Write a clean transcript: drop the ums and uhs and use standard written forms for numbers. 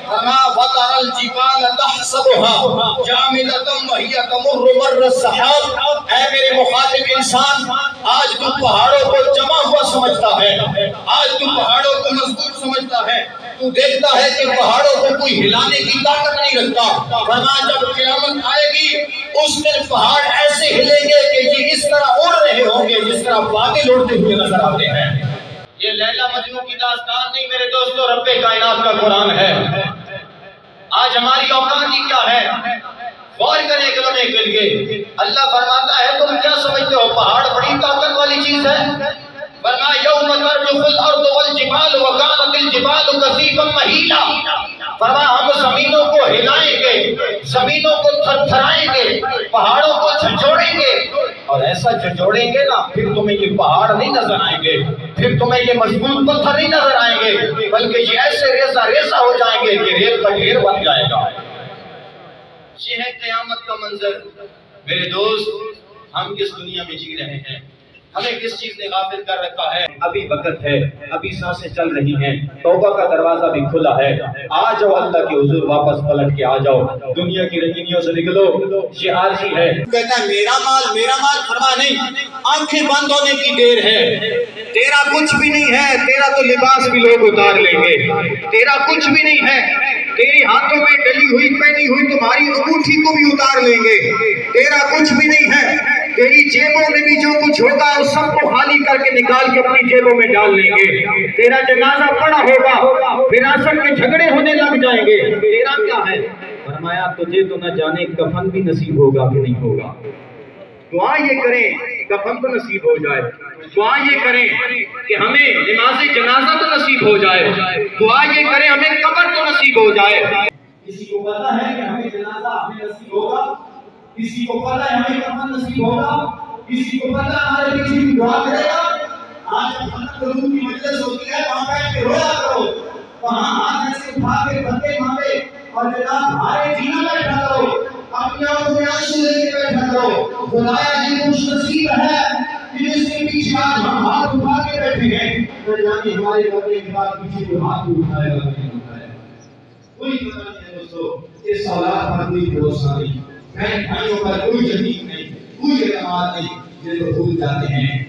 فرمایا وَتَرَى الْجِبَالَ تَحْسَبُهَا جَامِدَةً وَهِيَ تَمُرُّ مَرَّ السَّحَابِ۔ اے میرے مخاطب انسان، آج تو پہاڑوں کو جمع ہوا سمجھتا ہے، آج تو پہاڑوں کو مضبوط سمجھتا ہے، تو دیکھتا ہے کہ پہاڑوں کو کوئی ہلانے کی طاقت نہیں رکھتا۔ فرمایا جب قیامت آئے گی اس دن پہاڑ ایسے ہلیں گے کہ یہ اس طرح اڑ رہے ہوں گے جس طرح بادل اڑتے ہوئے نظر آتے ہیں۔ یہ لیلا مجنوں کی داستان نہیں میرے دوستو، رب کائنات کا قرآن ہے۔ آج ہماری اوقات ہی کیا ہے؟ غور کریں کلمے کے لیے۔ اللہ فرماتا ہے تم کیا سمجھتے ہو پہاڑ بڑی طاقت والی چیز ہے؟ فرمایا یوم ترجف الارض والجبال وکانت الجبال کثیبا مہیلا۔ فرمایا ہم زمینوں کو ہلائیں گے، زمینوں کو تھرتھرائیں گے، پہاڑوں کو جھنجھوڑیں گے، اور ایسا جھنجھوڑیں گے نا پھر تمہیں یہ پہاڑ نہیں نظر آئیں گے، پھر تمہیں یہ مضبوط پتھر نہیں نظر آئیں گے، بلکہ یہ ایسے ریزہ ریزہ ہو جائیں گے کہ ریت کا ڈھیر بن جائے گا۔ یہ ہے قیامت کا منظر۔ میرے دوست، ہم کس دنیا میں جی رہے ہیں؟ ہمیں کس چیز نے غافل کر رکھا ہے؟ ابھی وقت ہے، ابھی سانسیں چل رہی ہیں، توبہ کا دروازہ بھی کھلا ہے۔ آ جاؤ اللہ کے حضور، واپس پلٹ کے آ جاؤ، دنیا کی رنگینیوں سے نکلو۔ یہ عارضی ہے، کہتا ہے میرا مال، فرما نہیں، آنکھیں بند ہونے کی دیر ہے، تیرا کچھ بھی نہیں ہے، تیرا تو لباس بھی لوگ اتار لیں گے، تیرا کچھ بھی نہیں ہے، تیری ہاتھوں میں ڈلی ہوئی پہنی ہوئی تمہاری انگوٹھی کو بھی اتار لیں گے، تیرا کچھ بھی نہیں ہے، تیری جیبوں میں بھی جو کچھ ہوگا اس سب کو خالی کر کے نکال کے اپنی جیبوں میں ڈال لیں گے، تیرا جنازہ پڑا ہوگا، وراثت کے جھگڑے ہونے لگ جائیں گے، تیرا کیا ہے؟ فرمایا تجھے تو نہ جانے کفن بھی نصیب ہوگا کہ نہیں ہوگا۔ دعا یہ کریں کفن تو نصیب ہو جائے، دعا یہ کریں کہ ہمیں نماز جنازہ تو نصیب ہو جائے، دعا یہ کریں ہمیں قبر تو نصیب ہو جائے۔ کسی کو پتا ہے کہ ہمیں جنازہ ہمیں نصیب ہوگا؟ کسی کو پتا ہے ہمیں کفن نصیب ہوگا؟ کسی کو پتا ہے ہمارے پیچھے بھی دعا کرے گا؟ آج خلق قلوب کی مجلس ہوتی ہے، وہاں بیٹھ کے رویا کرو، وہاں ہاتھ ایسے اٹھا کے بندے مانگے اور جناب ہمارے جینا بیٹھا کرو، اپنے آنکھوں میں آنسو لے کے بیٹھا کرو۔ خدایا یہ خوش نصیب ہے کہ جس کے پیچھے آج ہم ہاتھ اٹھا کے بیٹھے ہیں، نہ جانے ہمارے مرنے کے بعد پیچھے جو ہاتھ اٹھائے گا نہیں اٹھائے گا۔ کوئی پتہ نہیں ہے دوستو، اس اولاد پر کوئی بھروسہ نہیں، بہن بھائیوں پر کوئی یقین نہیں، کوئی اعتماد نہیں، یہ تو بھول جاتے ہیں